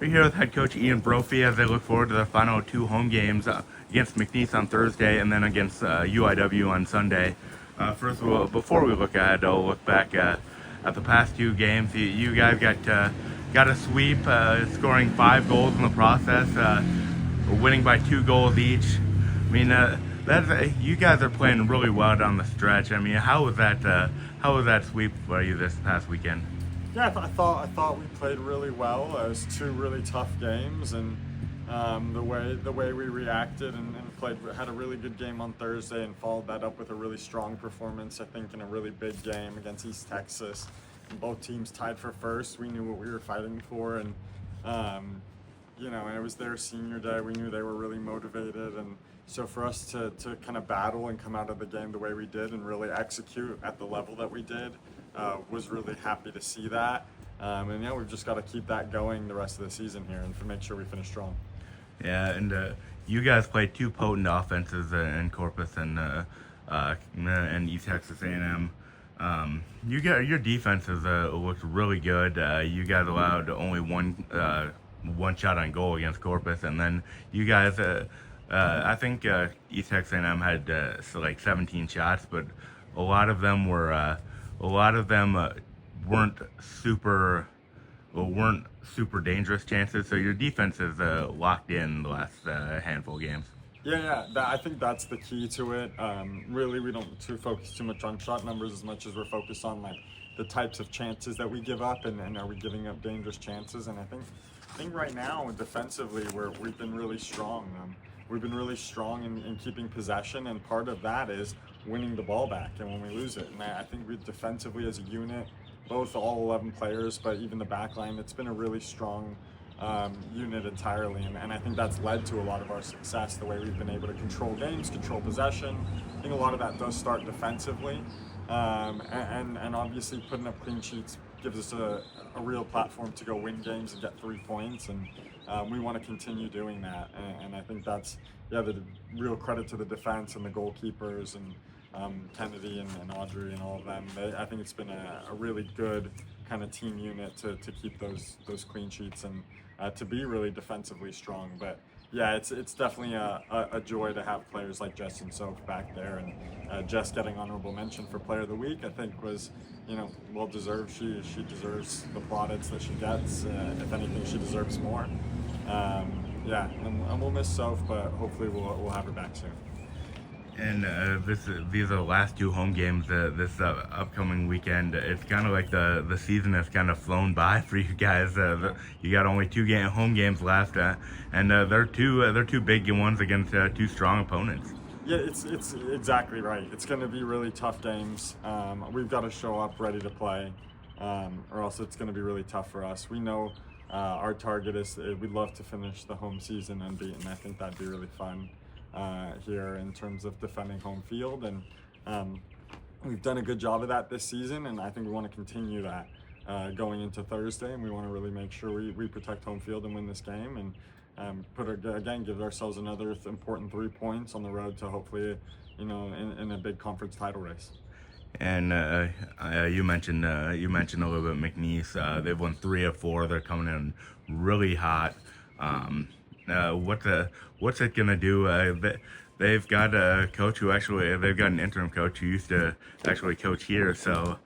We're here with head coach Ian Brophy as they look forward to the final two home games against McNeese on Thursday and then against UIW on Sunday. First of all, before we look ahead, I'll look back at the past two games. You guys got a sweep, scoring 5 goals in the process, winning by 2 goals each. I mean, you guys are playing really well down the stretch. I mean, how was that sweep for you this past weekend? Yeah, I thought we played really well. It was two really tough games, and the way we reacted and played had a really good game on Thursday, and followed that up with a really strong performance. I think in a really big game against East Texas, and both teams tied for first. We knew what we were fighting for, and and it was their senior day. We knew they were really motivated, and so for us to kind of battle and come out of the game the way we did and really execute at the level that we did, was really happy to see that. And we've just got to keep that going the rest of the season here and make sure we finish strong. Yeah, and you guys played two potent offenses in Corpus and East Texas A&M. Your defenses looked really good. You guys allowed only one shot on goal against Corpus, and then you guys, I think East Texas A&M had like 17 shots, but a lot of them weren't super weren't super dangerous chances. So your defense is locked in the last handful of games. Yeah. I think that's the key to it. Really, we don't focus too much on shot numbers as much as we're focused on like the types of chances that we give up, and are we giving up dangerous chances. And I think right now defensively we've been really strong. We've been really strong in keeping possession, and part of that is winning the ball back and when we lose it. And I think we defensively as a unit, both all 11 players, but even the back line, it's been a really strong unit entirely. And I think that's led to a lot of our success, the way we've been able to control games, control possession. I think a lot of that does start defensively. And obviously putting up clean sheets gives us a real platform to go win games and get 3 points. And we want to continue doing that. And I think that's, the real credit to the defense and the goalkeepers and Kennedy and Audrey and all of them. I think it's been a really good kind of team unit to keep those clean sheets and to be really defensively strong. But yeah, it's definitely a joy to have players like Jess and Soph back there, and Jess getting honorable mention for Player of the Week, I think was well deserved. She deserves the plaudits that she gets. If anything, she deserves more. And we'll miss Soph, but hopefully we'll have her back soon. And these are the last two home games this upcoming weekend. It's kind of like the season has kind of flown by for you guys. You got only home games left, and they're two big ones against two strong opponents. Yeah, it's exactly right. It's going to be really tough games. We've got to show up ready to play, or else it's going to be really tough for us. We know our target is we'd love to finish the home season unbeaten. I think that'd be really fun here in terms of defending home field, and we've done a good job of that this season, and I think we want to continue that going into Thursday, and we want to really make sure we protect home field and win this game, and give ourselves another important 3 points on the road to hopefully in a big conference title race. And you mentioned a little bit McNeese. They've won 3 of 4. They're coming in really hot. What's it gonna do? They've got a coach they've got an interim coach who used to actually coach here. So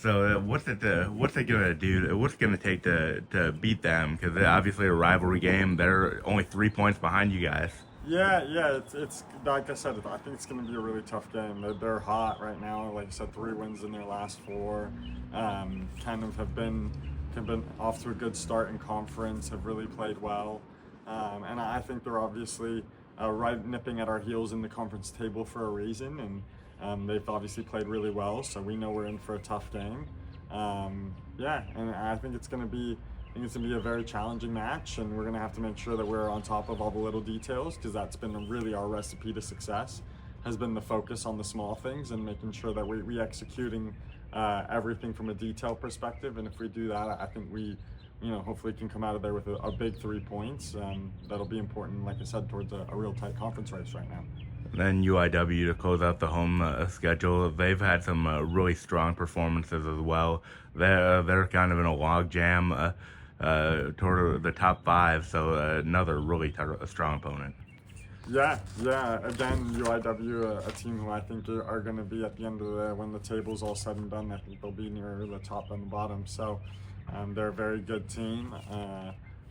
what's it gonna do? What's it gonna take to beat them? Because obviously a rivalry game. They're only 3 points behind you guys. Yeah. It's like I said. I think it's going to be a really tough game. They're hot right now. Like I said, 3 wins in their last 4. Have been off to a good start in conference. Have really played well, and I think they're obviously right nipping at our heels in the conference table for a reason. And they've obviously played really well. So we know we're in for a tough game. And I think it's going to be. I think it's going to be a very challenging match, and we're going to have to make sure that we're on top of all the little details, because that's been really our recipe to success, has been the focus on the small things and making sure that we executing everything from a detail perspective. And if we do that, I think we hopefully can come out of there with a big 3 points. That'll be important, like I said, towards a real tight conference race right now. Then UIW to close out the home schedule. They've had some really strong performances as well. They're kind of in a log jam. toward the top 5. So another really strong opponent. Yeah. Again, UIW, a team who I think are going to be at the end of when the table's all said and done. I think they'll be near the top and the bottom. So they're a very good team.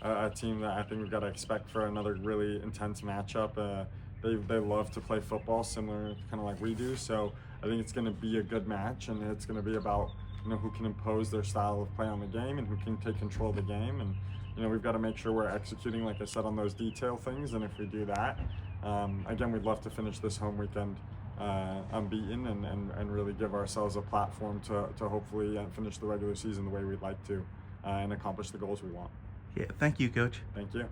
A team that I think we've got to expect for another really intense matchup. They love to play football, similar kind of like we do. So I think it's going to be a good match, and it's going to be about who can impose their style of play on the game and who can take control of the game. And we've got to make sure we're executing, like I said, on those detail things. And if we do that, again, we'd love to finish this home weekend unbeaten and really give ourselves a platform to hopefully finish the regular season the way we'd like to and accomplish the goals we want. Yeah, thank you, Coach. Thank you.